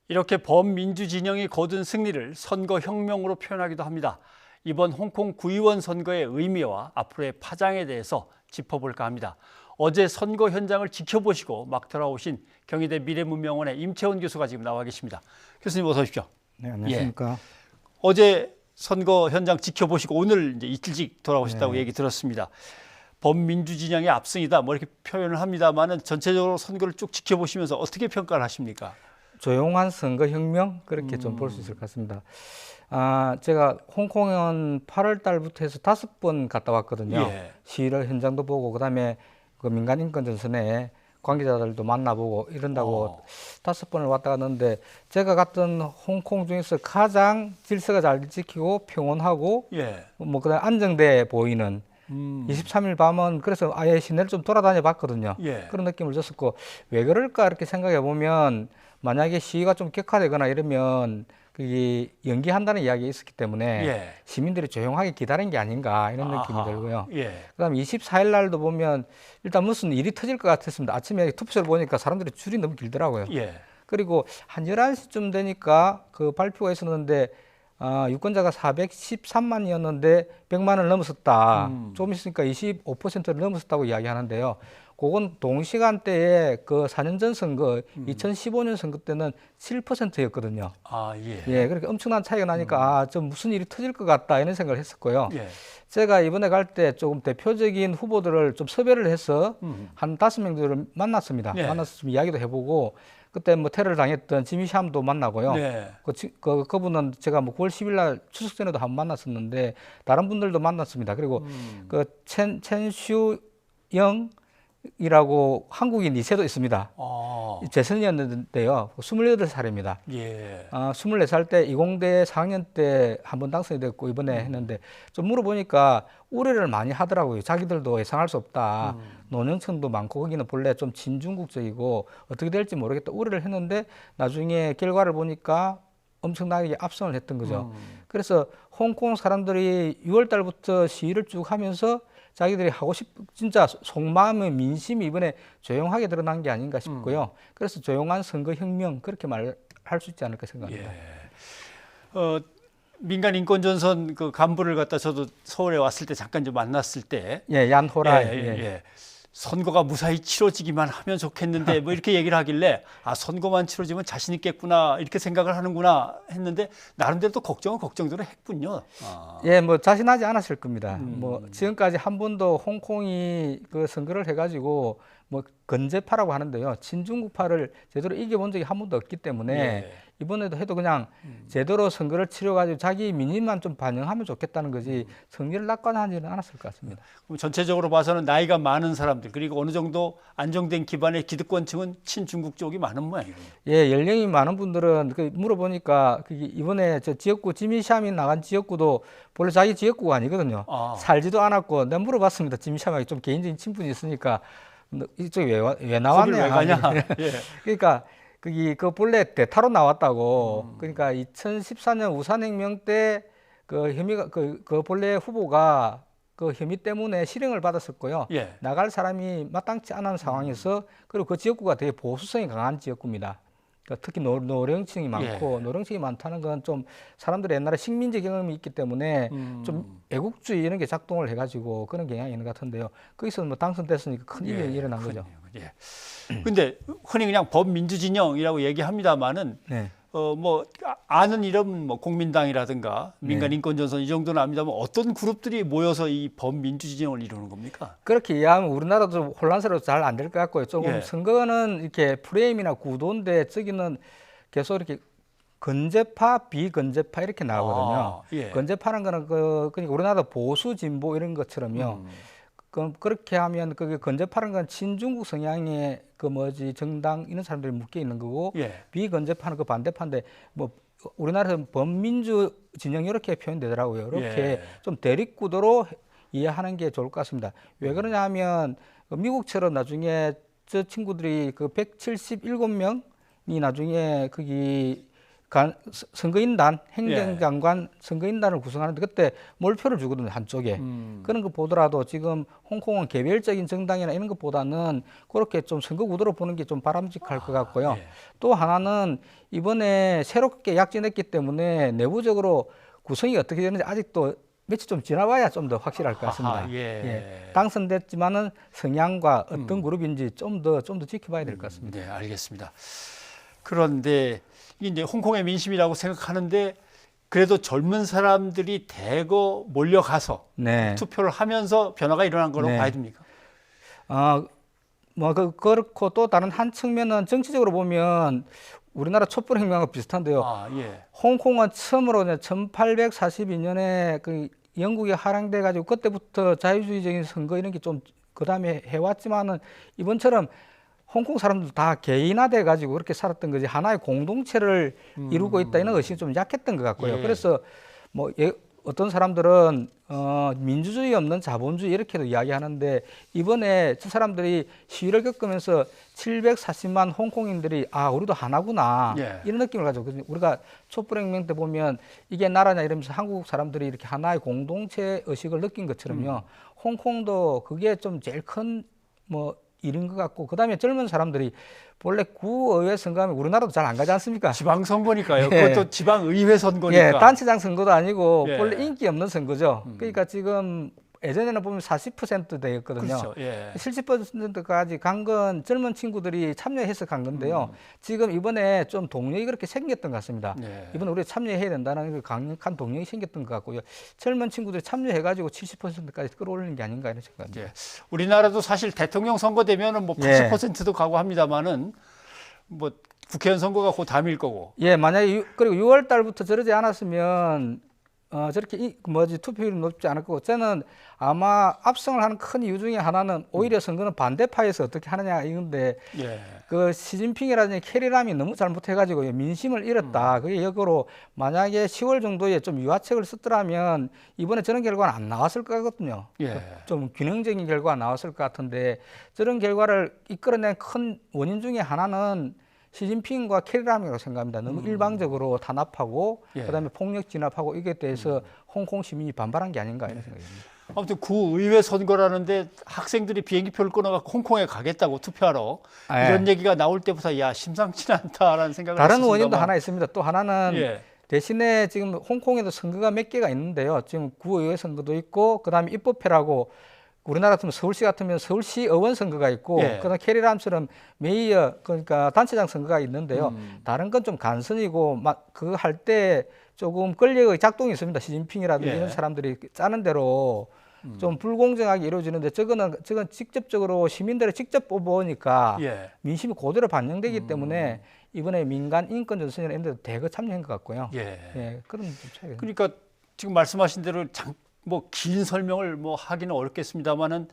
이렇게 범민주 진영이 거둔 승리를 선거혁명으로 표현하기도 합니다. 이번 홍콩 구의원 선거의 의미와 앞으로의 파장에 대해서 짚어볼까 합니다. 어제 선거 현장을 지켜보시고 막 돌아오신 경희대 미래문명원의 임채원 교수가 지금 나와 계십니다. 교수님 어서 오십시오. 네, 안녕하십니까. 예. 어제 선거 현장 지켜보시고 오늘 이제 일찍 돌아오셨다고 네. 얘기 들었습니다. 범민주 진영의 압승이다 뭐 이렇게 표현을 합니다만은 전체적으로 선거를 쭉 지켜보시면서 어떻게 평가를 하십니까? 조용한 선거혁명 그렇게 좀 볼 수 있을 것 같습니다. 제가 홍콩은 8월 달부터 해서 5번 갔다 왔거든요. 예. 시위를 현장도 보고 그다음에 그 민간인권전선에 관계자들도 만나보고 이런다고 5번을 왔다 갔는데 제가 갔던 홍콩 중에서 가장 질서가 잘 지키고 평온하고 예. 뭐 그다음 안정돼 보이는 23일 밤은 그래서 아예 시내를 좀 돌아다녀 봤거든요. 예. 그런 느낌을 줬었고 왜 그럴까 이렇게 생각해 보면 만약에 시위가 좀 격화되거나 이러면 그게 연기한다는 이야기가 있었기 때문에 예. 시민들이 조용하게 기다린 게 아닌가 이런 느낌이 아하. 들고요. 예. 그다음에 24일 날도 보면 일단 무슨 일이 터질 것 같았습니다. 아침에 투표를 보니까 사람들이 줄이 너무 길더라고요. 예. 그리고 한 11시쯤 되니까 그 발표가 있었는데 유권자가 413만이었는데 100만을 넘었었다. 좀 있으니까 25%를 넘었었다고 이야기하는데요. 그건 동시간대에 그 4년 전 선거, 2015년 선거 때는 7%였거든요. 예. 예, 그렇게 엄청난 차이가 나니까 좀 무슨 일이 터질 것 같다 이런 생각을 했었고요. 예. 제가 이번에 갈 때 조금 대표적인 후보들을 좀 섭외를 해서 한 5명 정도를 만났습니다. 네. 만나서 좀 이야기도 해보고 그때 뭐 테러를 당했던 지미 샴도 만나고요. 네. 그분은 제가 뭐 9월 10일 날 추석 전에도 한 번 만났었는데 다른 분들도 만났습니다. 그리고 그 첸슈영 이라고 한국인 2세도 있습니다. 재선이었는데요. 28살입니다. 예. 24살 때 이공대 4학년 때 한번 당선이 됐고 이번에 했는데 좀 물어보니까 우려를 많이 하더라고요. 자기들도 예상할 수 없다. 노년층도 많고 거기는 본래 좀 친중국적이고 어떻게 될지 모르겠다. 우려를 했는데 나중에 결과를 보니까 엄청나게 압승을 했던 거죠. 그래서 홍콩 사람들이 6월 달부터 시위를 쭉 하면서 자기들이 하고 진짜 속마음의 민심이 이번에 조용하게 드러난 게 아닌가 싶고요. 그래서 조용한 선거혁명 그렇게 말할 수 있지 않을까 생각합니다. 예. 민간인권전선 그 간부를 갖다 저도 서울에 왔을 때 잠깐 좀 만났을 때 예, 얀호라. 예. 선거가 무사히 치러지기만 하면 좋겠는데 뭐 이렇게 얘기를 하길래 선거만 치러지면 자신 있겠구나 이렇게 생각을 하는구나 했는데 나름대로 또 걱정은 걱정대로 했군요. 예, 뭐 자신하지 않았을 겁니다. 뭐 지금까지 한 번도 홍콩이 그 선거를 해가지고 뭐 건재파라고 하는데요. 친중국파를 제대로 이겨본 적이 한 번도 없기 때문에 이번에도 해도 그냥 제대로 선거를 치러가지고 자기 민심만 좀 반영하면 좋겠다는 거지 선거를 낙관하지는 않았을 것 같습니다. 그럼 전체적으로 봐서는 나이가 많은 사람들 그리고 어느 정도 안정된 기반의 기득권층은 친중국 쪽이 많은 모양이에요. 예, 연령이 많은 분들은 그 물어보니까 이번에 저 지역구 지미샴이 나간 지역구도 원래 자기 지역구가 아니거든요. 살지도 않았고 내가 물어봤습니다. 지미샴하고 좀 개인적인 친분이 있으니까 이쪽에 왜 나왔냐? 왜 가냐? 예. 그러니까 그 본래 대타로 나왔다고. 그러니까 2014년 우산혁명 때 그 혐의가 그 본래 후보가 그 혐의 때문에 실형을 받았었고요. 예. 나갈 사람이 마땅치 않은 상황에서 그리고 그 지역구가 되게 보수성이 강한 지역구입니다. 그러니까 특히 노령층이 많고 노령층이 많다는 건 좀 사람들이 옛날에 식민지 경험이 있기 때문에 좀 애국주의 이런 게 작동을 해가지고 그런 경향이 있는 것 같은데요. 거기서 뭐 당선됐으니까 큰 일이 일어난 거죠. 예. 근데 흔히 그냥 범민주 진영이라고 얘기합니다만은 뭐 아는 이름 뭐 공민당이라든가 민간인권전선 이 정도는 압니다만 어떤 그룹들이 모여서 이 범민주 진영을 이루는 겁니까? 그렇게 이해하면 우리나라도 혼란스러워 잘 안 될 것 같고요. 조금 선거는 이렇게 프레임이나 구도인데 저기는 계속 이렇게 건재파, 비건재파 이렇게 나오거든요. 건재파는 거는 그러니까 우리나라 보수 진보 이런 것처럼요. 그렇게 하면 그게 건재파는 건 친중국 성향의 정당 이런 사람들이 묶여 있는 거고 비건재파는 그 반대파인데 뭐 우리나라에서는 범민주 진영 이렇게 표현되더라고요. 이렇게 좀 대립구도로 이해하는 게 좋을 것 같습니다. 왜 그러냐 하면 미국처럼 나중에 저 친구들이 그 177명이 나중에 거기 선거인단, 행정장관 선거인단을 구성하는데 그때 몰표를 주거든요, 한쪽에. 그런 거 보더라도 지금 홍콩은 개별적인 정당이나 이런 것보다는 그렇게 좀 선거 구도로 보는 게 좀 바람직할 것 같고요. 예. 또 하나는 이번에 새롭게 약진했기 때문에 내부적으로 구성이 어떻게 되는지 아직도 며칠 좀 지나봐야 좀 더 확실할 것 같습니다. 아하, 예. 당선됐지만은 성향과 어떤 그룹인지 좀 더 지켜봐야 될 것 같습니다. 네, 알겠습니다. 그런데 이제 홍콩의 민심이라고 생각하는데 그래도 젊은 사람들이 대거 몰려가서 네. 투표를 하면서 변화가 일어난 거라고 네. 봐야 됩니까? 그렇고 또 다른 한 측면은 정치적으로 보면 우리나라 촛불혁명과 비슷한데요. 예. 홍콩은 처음으로 1842년에 그 영국이 할양돼 가지고 그때부터 자유주의적인 선거 이런 게 좀 그다음에 해왔지만은 이번처럼 홍콩 사람들 다 개인화돼 가지고 그렇게 살았던 거지 하나의 공동체를 이루고 있다 이런 의식이 좀 약했던 것 같고요. 예. 그래서 뭐 어떤 사람들은 민주주의 없는 자본주의 이렇게도 이야기하는데 이번에 저 사람들이 시위를 겪으면서 740만 홍콩인들이 우리도 하나구나 예. 이런 느낌을 가지고 우리가 촛불혁명 때 보면 이게 나라냐 이러면서 한국 사람들이 이렇게 하나의 공동체 의식을 느낀 것처럼요. 홍콩도 그게 좀 제일 큰 뭐 일인 것 같고 그다음에 젊은 사람들이 본래 구의회 선거하면 우리나라도 잘 안 가지 않습니까? 지방선거니까요. 예. 그것도 지방의회 선거니까. 예, 단체장 선거도 아니고 예. 본래 인기 없는 선거죠. 그러니까 지금 예전에는 보면 40%대였거든요. 그렇죠. 예. 70%까지 간 건 젊은 친구들이 참여해서 간 건데요. 지금 이번에 좀 동력이 그렇게 생겼던 것 같습니다. 예. 이번에 우리가 참여해야 된다는 그 강력한 동력이 생겼던 것 같고요. 젊은 친구들이 참여해가지고 70%까지 끌어올리는 게 아닌가 이런 생각입니다. 예. 우리나라도 사실 대통령 선거 되면은 뭐 80%도 가고 합니다만은 뭐 국회의원 선거가 곧 다음일 거고. 예, 만약에 그리고 6월 달부터 저러지 않았으면 저렇게 투표율이 높지 않을 거고 저는 아마 압승을 하는 큰 이유 중에 하나는 오히려 선거는 반대파에서 어떻게 하느냐 이건데 예. 그 시진핑이라든지 캐리람이 너무 잘못해가지고 민심을 잃었다. 그게 역으로 만약에 10월 정도에 좀 유화책을 썼더라면 이번에 저런 결과는 안 나왔을 것 같거든요. 예. 좀 균형적인 결과가 나왔을 것 같은데 저런 결과를 이끌어낸 큰 원인 중에 하나는 시진핑과 캐리람이라고 생각합니다. 너무 일방적으로 탄압하고 예. 그다음에 폭력 진압하고 이게 대해서 홍콩 시민이 반발한 게 아닌가 이런 생각입니다. 아무튼 구의회 선거라는데 학생들이 비행기표를 끊어갖고 홍콩에 가겠다고 투표하러 이런 얘기가 나올 때부터 야 심상치 않다라는 생각을 다른 했었습니다만. 원인도 하나 있습니다. 또 하나는 대신에 지금 홍콩에도 선거가 몇 개가 있는데요. 지금 구의회 선거도 있고 그다음에 입법회라고 우리나라 같으면 서울시 같으면 서울시 의원 선거가 있고 그다음 캐리람처럼 메이어 그러니까 단체장 선거가 있는데요. 다른 건 좀 간선이고 막 그거 할 때 조금 권력의 작동이 있습니다. 시진핑이라든지 이런 사람들이 짜는 대로 좀 불공정하게 이루어지는데 저건 직접적으로 시민들이 직접 뽑아오니까 민심이 그대로 반영되기 때문에 이번에 민간 인권 전선이나 이런 데도 대거 참여한 것 같고요. 그런 좀 차이가. 그러니까 지금 말씀하신 대로 뭐 긴 설명을 뭐 하기는 어렵겠습니다만은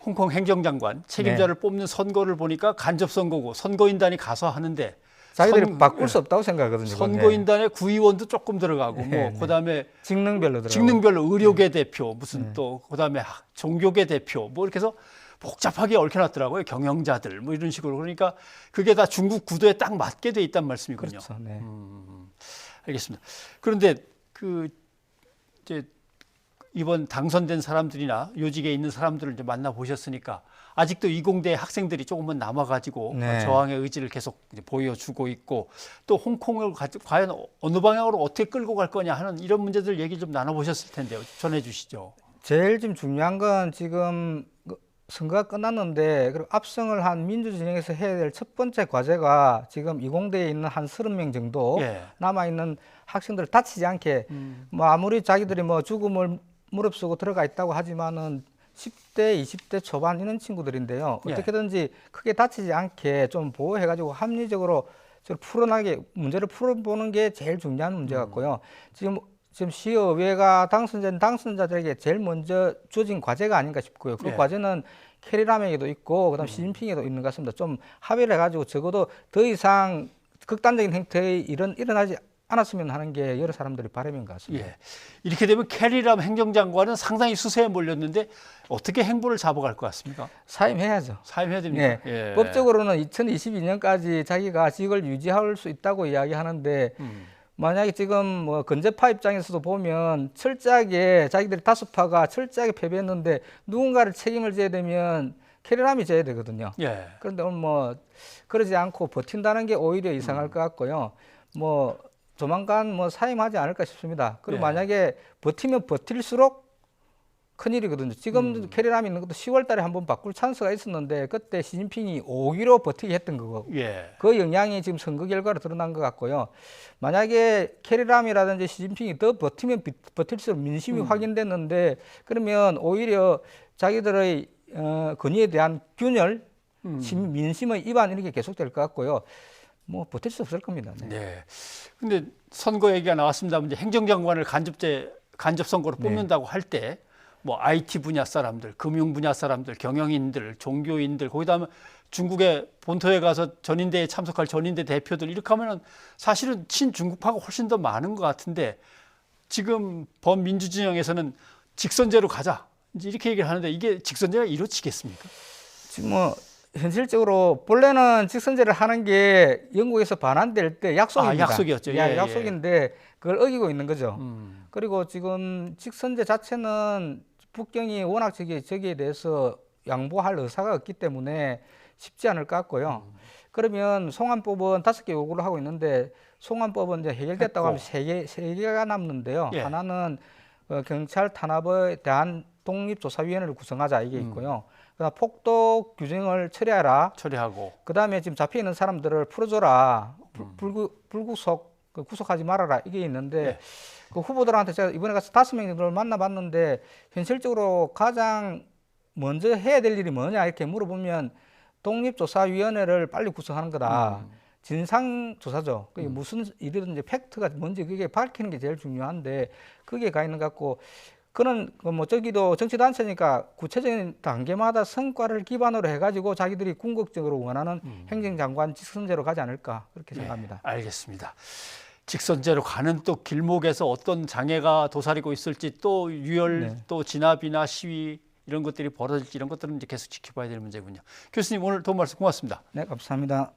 홍콩 행정장관 책임자를 뽑는 선거를 보니까 간접 선거고 선거인단이 가서 하는데 자기들이 바꿀 수 없다고 생각하거든요. 선거인단에 구의원도 조금 들어가고 뭐 그다음에 직능별로 들어가고 직능별로 의료계 대표 무슨 또 그다음에 종교계 대표 뭐 이렇게 해서 복잡하게 얽혀놨더라고요. 경영자들 뭐 이런 식으로. 그러니까 그게 다 중국 구도에 딱 맞게 돼 있단 말씀이군요. 그렇죠. 네. 알겠습니다. 그런데 이제 이번 당선된 사람들이나 요직에 있는 사람들을 이제 만나 보셨으니까 아직도 이공대 학생들이 조금은 남아가지고 저항의 의지를 계속 이제 보여주고 있고 또 홍콩을 과연 어느 방향으로 어떻게 끌고 갈 거냐 하는 이런 문제들 얘기 좀 나눠보셨을 텐데요. 전해주시죠. 제일 지금 중요한 건 지금 선거가 끝났는데 그리고 압승을 한 민주진영에서 해야 될 첫 번째 과제가 지금 이공대에 있는 한 30명 정도 남아있는 학생들을 다치지 않게 뭐 아무리 자기들이 뭐 죽음을 무릅쓰고 들어가 있다고 하지만은 10대, 20대 초반 이런 친구들인데요. 어떻게든지 크게 다치지 않게 좀 보호해가지고 합리적으로 문제를 풀어보는 게 제일 중요한 문제 같고요. 지금 시의회가 당선자들에게 제일 먼저 주어진 과제가 아닌가 싶고요. 그 과제는 캐리람에게도 있고 그다음 시진핑에도 있는 것 같습니다. 좀 합의를 해가지고 적어도 더 이상 극단적인 행태의 일은 일어나지 않았으면 하는 게 여러 사람들이 바람인 것 같습니다. 예. 이렇게 되면 캐리람 행정장관은 상당히 수세에 몰렸는데 어떻게 행보를 잡아갈 것 같습니까? 사임해야죠. 사임해야 됩니까? 네. 예. 법적으로는 2022년까지 자기가 직을 유지할 수 있다고 이야기하는데 만약에 지금 뭐 건재파 입장에서도 보면 철저하게 자기들이 다수파가 철저하게 패배했는데 누군가를 책임을 져야 되면 캐리람이 져야 되거든요. 예. 그런데 오늘 뭐 그러지 않고 버틴다는 게 오히려 이상할 것 같고요. 뭐 조만간 뭐 사임하지 않을까 싶습니다. 그리고 예. 만약에 버티면 버틸수록 큰일이거든요. 지금 캐리람이 있는 것도 10월 달에 한번 바꿀 찬스가 있었는데 그때 시진핑이 5기로 버티게 했던 거고 예. 그 영향이 지금 선거 결과로 드러난 것 같고요. 만약에 캐리람이라든지 시진핑이 더 버티면 버틸수록 민심이 확인됐는데 그러면 오히려 자기들의 건의에 대한 균열, 민심의 위반 이런 게 계속될 것 같고요. 뭐 버틸 수 없을 겁니다. 네. 네. 근데 선거 얘기가 나왔습니다. 이제 행정장관을 간접 선거로 뽑는다고 할 때 뭐 IT 분야 사람들, 금융 분야 사람들, 경영인들, 종교인들, 거기다 중국의 본토에 가서 전인대에 참석할 전인대 대표들 이렇게 하면은 사실은 친중국파가 훨씬 더 많은 것 같은데 지금 범민주진영에서는 직선제로 가자 이제 이렇게 얘기를 하는데 이게 직선제가 이루어지겠습니까? 지금 뭐 현실적으로 본래는 직선제를 하는 게 영국에서 반환될 때 약속입니다. 약속이었죠. 예, 약속인데 그걸 어기고 있는 거죠. 그리고 지금 직선제 자체는 북경이 워낙 저기에 대해서 양보할 의사가 없기 때문에 쉽지 않을 것 같고요. 그러면 송환법은 5개 요구를 하고 있는데 송환법은 이제 해결됐다고 하면 3개가 남는데요. 예. 하나는 경찰 탄압에 대한 독립조사위원회를 구성하자 이게 있고요. 그다음 폭도 규정을 처리하고 그다음에 지금 잡혀 있는 사람들을 풀어줘라. 불구속 구속하지 말아라 이게 있는데 예. 그 후보들한테 제가 이번에 가서 5명을 만나봤는데 현실적으로 가장 먼저 해야 될 일이 뭐냐 이렇게 물어보면 독립조사위원회를 빨리 구성하는 거다. 진상조사죠. 그게 무슨 일이든지 팩트가 뭔지 그게 밝히는 게 제일 중요한데 그게 가 있는 것 같고 그는 뭐 저기도 정치단체니까 구체적인 단계마다 성과를 기반으로 해가지고 자기들이 궁극적으로 원하는 행정장관 직선제로 가지 않을까 그렇게 생각합니다. 알겠습니다. 직선제로 가는 또 길목에서 어떤 장애가 도사리고 있을지 또 유혈 또 진압이나 시위 이런 것들이 벌어질지 이런 것들은 이제 계속 지켜봐야 될 문제군요. 교수님 오늘 도움 말씀 고맙습니다. 네, 감사합니다.